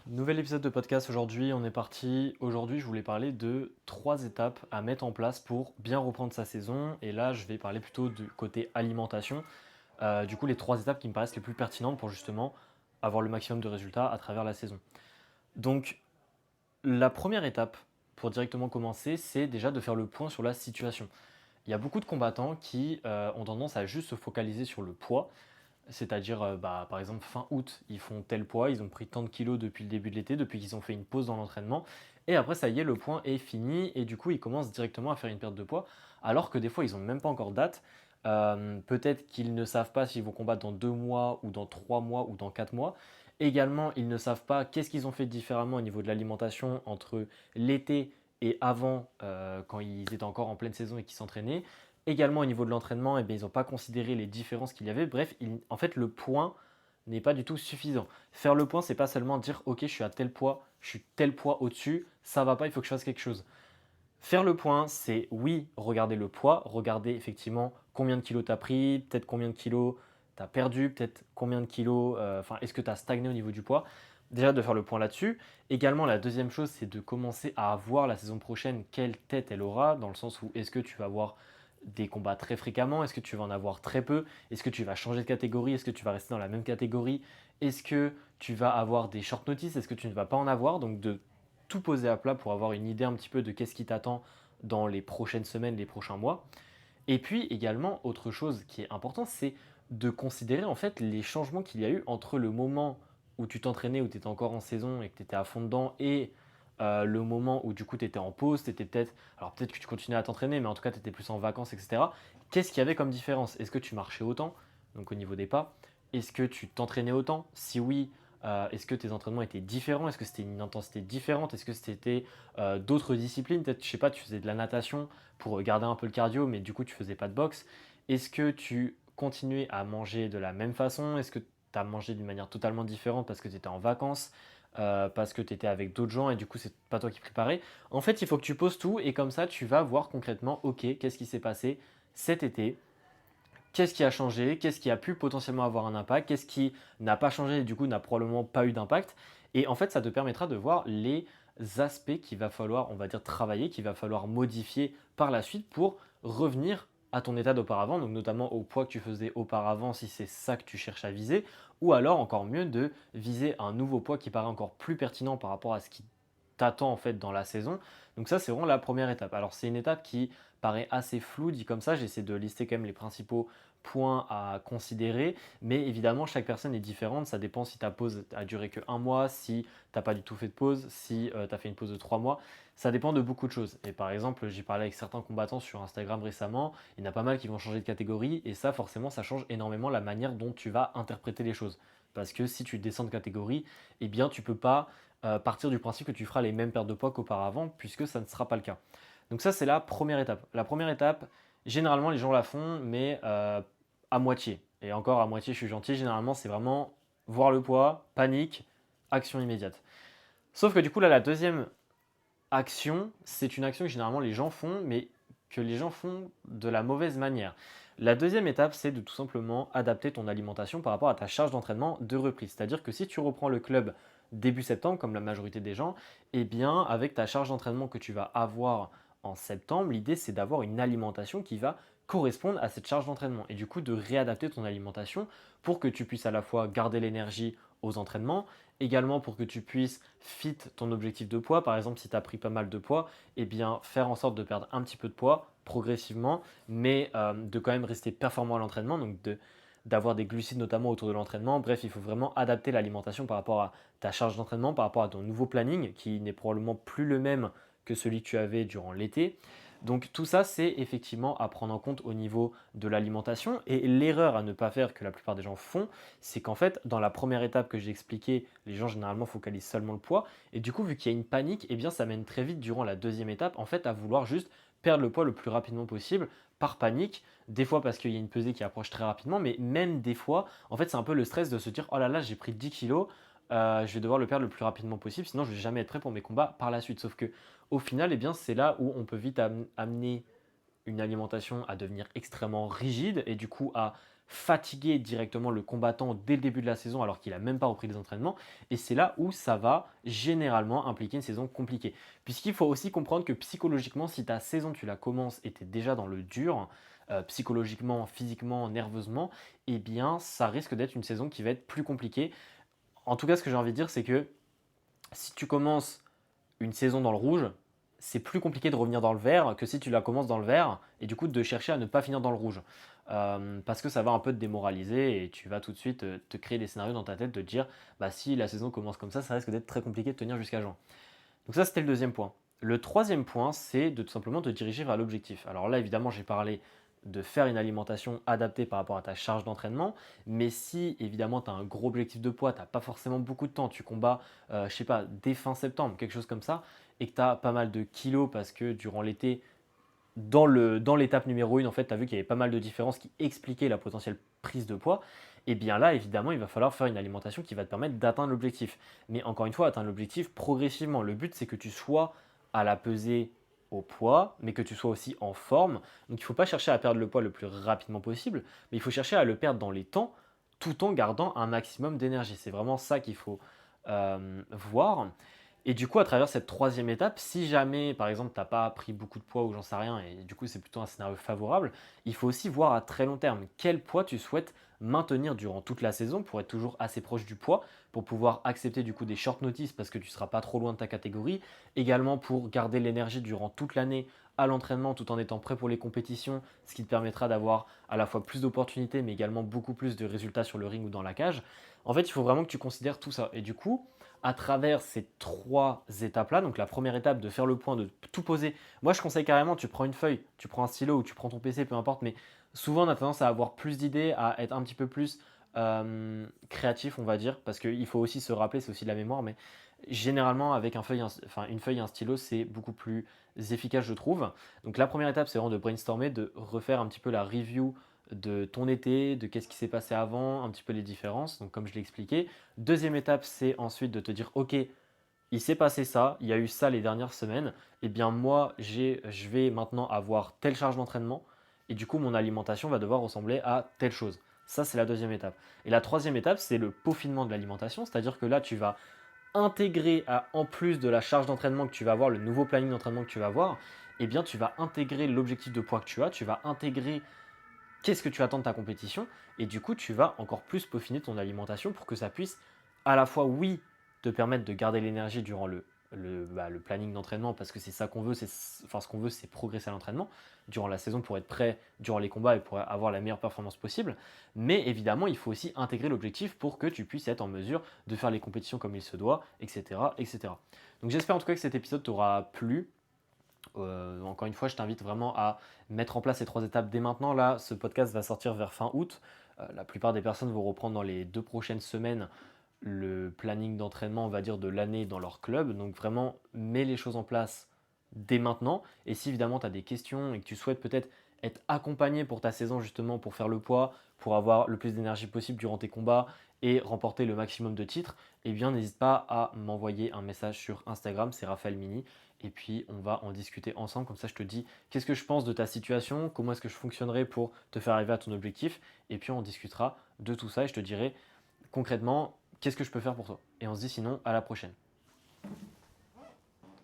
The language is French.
Nouvel épisode de podcast aujourd'hui, on est parti. Aujourd'hui, je voulais parler de 3 étapes à mettre en place pour bien reprendre sa saison. Et là, je vais parler plutôt du côté alimentation. Du coup, les 3 étapes qui me paraissent les plus pertinentes pour justement avoir le maximum de résultats à travers la saison. Donc, la première étape pour directement commencer, c'est déjà de faire le point sur la situation. Il y a beaucoup de combattants qui ont tendance à juste se focaliser sur le poids. C'est-à-dire, par exemple, fin août, ils font tel poids, ils ont pris tant de kilos depuis le début de l'été, depuis qu'ils ont fait une pause dans l'entraînement. Et après, ça y est, le point est fini. Et du coup, ils commencent directement à faire une perte de poids. Alors que des fois, ils n'ont même pas encore de date. Peut-être qu'ils ne savent pas s'ils vont combattre dans 2 mois, ou dans 3 mois, ou dans 4 mois. Également, ils ne savent pas qu'est-ce qu'ils ont fait différemment au niveau de l'alimentation entre l'été et avant, quand ils étaient encore en pleine saison et qu'ils s'entraînaient. Également au niveau de l'entraînement, eh bien, ils n'ont pas considéré les différences qu'il y avait. Bref, en fait, le point n'est pas du tout suffisant. Faire le point, c'est pas seulement dire ok, je suis à tel poids, je suis tel poids au-dessus, ça va pas, il faut que je fasse quelque chose. Faire le point, c'est oui, regarder le poids, regarder effectivement combien de kilos tu as pris, peut-être combien de kilos tu as perdu, peut-être combien de kilos, est-ce que tu as stagné au niveau du poids. Déjà de faire le point là-dessus. Également, la deuxième chose, c'est de commencer à voir la saison prochaine quelle tête elle aura, dans le sens où est-ce que tu vas avoir des combats très fréquemment, est-ce que tu vas en avoir très peu, est-ce que tu vas changer de catégorie, est-ce que tu vas rester dans la même catégorie, est-ce que tu vas avoir des short notices, est-ce que tu ne vas pas en avoir, donc de tout poser à plat pour avoir une idée un petit peu de qu'est-ce qui t'attend dans les prochaines semaines, les prochains mois. Et puis également, autre chose qui est important, c'est de considérer en fait les changements qu'il y a eu entre le moment où tu t'entraînais, où tu étais encore en saison et que tu étais à fond dedans, et le moment où du coup tu étais en pause, tu étais peut-être, alors peut-être que tu continuais à t'entraîner, mais en tout cas tu étais plus en vacances, etc. Qu'est-ce qu'il y avait comme différence? Est-ce que tu marchais autant, donc au niveau des pas? Est-ce que tu t'entraînais autant? Si oui, est-ce que tes entraînements étaient différents? Est-ce que c'était une intensité différente? Est-ce que c'était d'autres disciplines? Peut-être, je sais pas, tu faisais de la natation pour garder un peu le cardio, mais du coup tu faisais pas de boxe. Est-ce que tu continuais à manger de la même façon? Est-ce que tu as mangé d'une manière totalement différente parce que tu étais en vacances, parce que tu étais avec d'autres gens et du coup c'est pas toi qui préparais? En fait, il faut que tu poses tout et comme ça tu vas voir concrètement, ok, qu'est-ce qui s'est passé cet été? Qu'est-ce qui a changé? Qu'est-ce qui a pu potentiellement avoir un impact? Qu'est-ce qui n'a pas changé et du coup n'a probablement pas eu d'impact? Et en fait, ça te permettra de voir les aspects qu'il va falloir, on va dire, travailler, qu'il va falloir modifier par la suite pour revenir à ton état d'auparavant, donc notamment au poids que tu faisais auparavant si c'est ça que tu cherches à viser, ou alors encore mieux de viser un nouveau poids qui paraît encore plus pertinent par rapport à ce qui t'attend en fait dans la saison. Donc ça, c'est vraiment la première étape. Alors c'est une étape qui paraît assez floue dit comme ça, j'essaie de lister quand même les principaux points à considérer, mais évidemment chaque personne est différente, ça dépend si ta pause a duré que 1 mois, si tu n'as pas du tout fait de pause, si tu as fait une pause de 3 mois, ça dépend de beaucoup de choses. Et par exemple, j'ai parlé avec certains combattants sur Instagram récemment, il y en a pas mal qui vont changer de catégorie, et ça forcément ça change énormément la manière dont tu vas interpréter les choses. Parce que si tu descends de catégorie, eh bien tu peux pas partir du principe que tu feras les mêmes pertes de poids qu'auparavant, puisque ça ne sera pas le cas. Donc ça, c'est la première étape. La première étape, généralement, les gens la font, mais à moitié. Et encore à moitié, je suis gentil. Généralement, c'est vraiment voir le poids, panique, action immédiate. Sauf que du coup, là, la deuxième action, c'est une action que généralement les gens font, mais que les gens font de la mauvaise manière. La deuxième étape, c'est de tout simplement adapter ton alimentation par rapport à ta charge d'entraînement de reprise. C'est-à-dire que si tu reprends le club début septembre, comme la majorité des gens, eh bien, avec ta charge d'entraînement que tu vas avoir en septembre, l'idée c'est d'avoir une alimentation qui va correspondre à cette charge d'entraînement et du coup de réadapter ton alimentation pour que tu puisses à la fois garder l'énergie aux entraînements, également pour que tu puisses fit ton objectif de poids. Par exemple, si tu as pris pas mal de poids, eh bien faire en sorte de perdre un petit peu de poids progressivement, mais de quand même rester performant à l'entraînement, donc d'avoir des glucides notamment autour de l'entraînement. Bref, il faut vraiment adapter l'alimentation par rapport à ta charge d'entraînement, par rapport à ton nouveau planning qui n'est probablement plus le même que celui que tu avais durant l'été. Donc tout ça, c'est effectivement à prendre en compte au niveau de l'alimentation. Et l'erreur à ne pas faire que la plupart des gens font, c'est qu'en fait, dans la première étape que j'ai expliquée, les gens généralement focalisent seulement le poids. Et du coup, vu qu'il y a une panique, eh bien, ça mène très vite durant la deuxième étape, en fait, à vouloir juste perdre le poids le plus rapidement possible par panique. Des fois parce qu'il y a une pesée qui approche très rapidement, mais même des fois, en fait, c'est un peu le stress de se dire, oh là là, j'ai pris 10 kilos, je vais devoir le perdre le plus rapidement possible, sinon je vais jamais être prêt pour mes combats par la suite. Sauf que au final, eh bien, c'est là où on peut vite amener une alimentation à devenir extrêmement rigide et du coup à fatiguer directement le combattant dès le début de la saison alors qu'il n'a même pas repris les entraînements. Et c'est là où ça va généralement impliquer une saison compliquée. Puisqu'il faut aussi comprendre que psychologiquement, si ta saison tu la commences et tu es déjà dans le dur, psychologiquement, physiquement, nerveusement, eh bien ça risque d'être une saison qui va être plus compliquée. En tout cas, ce que j'ai envie de dire, c'est que si tu commences une saison dans le rouge, c'est plus compliqué de revenir dans le vert que si tu la commences dans le vert et du coup de chercher à ne pas finir dans le rouge. Parce que ça va un peu te démoraliser et tu vas tout de suite te créer des scénarios dans ta tête de te dire bah si la saison commence comme ça risque d'être très compliqué de tenir jusqu'à juin. Donc ça c'était le deuxième point. Le troisième point, c'est de tout simplement te diriger vers l'objectif. Alors là évidemment j'ai parlé de faire une alimentation adaptée par rapport à ta charge d'entraînement. Mais si évidemment tu as un gros objectif de poids, tu n'as pas forcément beaucoup de temps, tu combats, je sais pas, dès fin septembre, quelque chose comme ça, et que tu as pas mal de kilos parce que durant l'été, dans l'étape numéro 1, en fait, tu as vu qu'il y avait pas mal de différences qui expliquaient la potentielle prise de poids, et bien là, évidemment, il va falloir faire une alimentation qui va te permettre d'atteindre l'objectif. Mais encore une fois, atteindre l'objectif progressivement. Le but, c'est que tu sois à la pesée au poids, mais que tu sois aussi en forme. Donc il ne faut pas chercher à perdre le poids le plus rapidement possible, mais il faut chercher à le perdre dans les temps, tout en gardant un maximum d'énergie. C'est vraiment ça qu'il faut voir. Et du coup, à travers cette troisième étape, si jamais, par exemple, tu n'as pas pris beaucoup de poids ou j'en sais rien, et du coup, c'est plutôt un scénario favorable, il faut aussi voir à très long terme quel poids tu souhaites maintenir durant toute la saison pour être toujours assez proche du poids, pour pouvoir accepter du coup des short notices parce que tu ne seras pas trop loin de ta catégorie, également pour garder l'énergie durant toute l'année à l'entraînement tout en étant prêt pour les compétitions, ce qui te permettra d'avoir à la fois plus d'opportunités mais également beaucoup plus de résultats sur le ring ou dans la cage. En fait, il faut vraiment que tu considères tout ça. Et du coup, à travers ces trois étapes-là, donc la première étape de faire le point, de tout poser. Moi, je conseille carrément, tu prends une feuille, tu prends un stylo ou tu prends ton PC, peu importe, mais souvent on a tendance à avoir plus d'idées, à être un petit peu plus créatif, on va dire, parce qu'il faut aussi se rappeler, c'est aussi de la mémoire, mais généralement avec une feuille et un stylo, c'est beaucoup plus efficace, je trouve. Donc la première étape, c'est vraiment de brainstormer, de refaire un petit peu la review de ton été, de qu'est-ce qui s'est passé avant, un petit peu les différences, donc comme je l'ai expliqué. Deuxième étape, c'est ensuite de te dire, ok, il s'est passé ça, il y a eu ça les dernières semaines, et bien moi, je vais maintenant avoir telle charge d'entraînement, et du coup, mon alimentation va devoir ressembler à telle chose. Ça, c'est la deuxième étape. Et la troisième étape, c'est le peaufinement de l'alimentation, c'est-à-dire que là, tu vas intégrer, en plus de la charge d'entraînement que tu vas avoir, le nouveau planning d'entraînement que tu vas avoir, eh bien, tu vas intégrer l'objectif de poids que tu vas intégrer qu'est-ce que tu attends de ta compétition, et du coup, tu vas encore plus peaufiner ton alimentation pour que ça puisse à la fois, oui, te permettre de garder l'énergie durant le planning d'entraînement, parce que c'est ça qu'on veut, ce qu'on veut, c'est progresser à l'entraînement durant la saison pour être prêt durant les combats et pour avoir la meilleure performance possible. Mais évidemment, il faut aussi intégrer l'objectif pour que tu puisses être en mesure de faire les compétitions comme il se doit, etc. etc. Donc j'espère en tout cas que cet épisode t'aura plu. Encore une fois, je t'invite vraiment à mettre en place ces trois étapes dès maintenant. Là, ce podcast va sortir vers fin août. La plupart des personnes vont reprendre dans les 2 prochaines semaines le planning d'entraînement, on va dire, de l'année dans leur club. Donc vraiment, mets les choses en place dès maintenant. Et si évidemment tu as des questions et que tu souhaites peut-être être accompagné pour ta saison justement pour faire le poids, pour avoir le plus d'énergie possible durant tes combats et remporter le maximum de titres, eh bien n'hésite pas à m'envoyer un message sur Instagram, c'est Raphaël Mini. Et puis on va en discuter ensemble, comme ça je te dis qu'est-ce que je pense de ta situation, comment est-ce que je fonctionnerai pour te faire arriver à ton objectif, et puis on discutera de tout ça et je te dirai concrètement qu'est-ce que je peux faire pour toi. Et on se dit sinon à la prochaine.